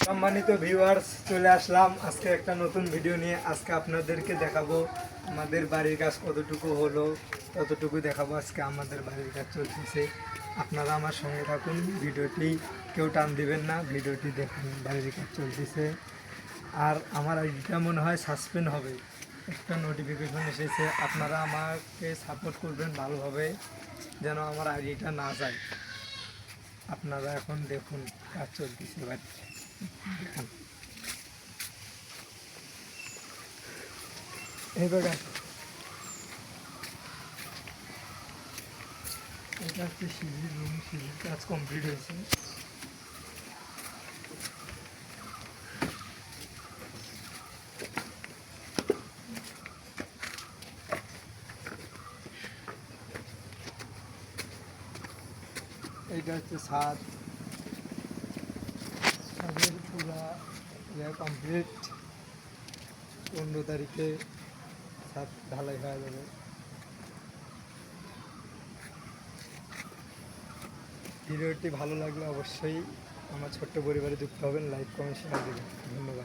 সম্মানিত ভিউয়ার্স, চলে আসলাম আজকে একটা নতুন ভিডিও নিয়ে। আজকে আপনাদেরকে দেখাবো আমাদের বাড়ির কাজ কতটুকু হলো, ততটুকু দেখাবো। আজকে আমাদের বাড়ির কাজ চলতেছে, আপনারা আমার সঙ্গে থাকুন। ভিডিওটি কেউ টান দিবেন না, ভিডিওটি দেখুন। বাড়ির কাজ চলতেছে আর আমার আইডিটা মনে হয় সাসপেন্ড হবে, একটা নোটিফিকেশন এসেছে। আপনারা আমাকে সাপোর্ট করবেন ভালোভাবে, যেন আমার আইডিটা না যায়। আপনারা এখন দেখুন কাজ চলতেছে বাড়িতে। এইবার এটা হচ্ছে সিঁড়ির রুম, সিঁড়ির কাজ কমপ্লিট হয়েছে। এইটা হচ্ছে ছাদ, ছাদের পুরা কমপ্লিট। 15 তারিখে ছাদ ঢালাই হয়ে যাবে। ভিডিওটি ভালো লাগলে অবশ্যই আমার ছোট্ট পরিবারে যুক্ত হবেন, লাইক কমেন্ট শেয়ার দেবেন। ধন্যবাদ।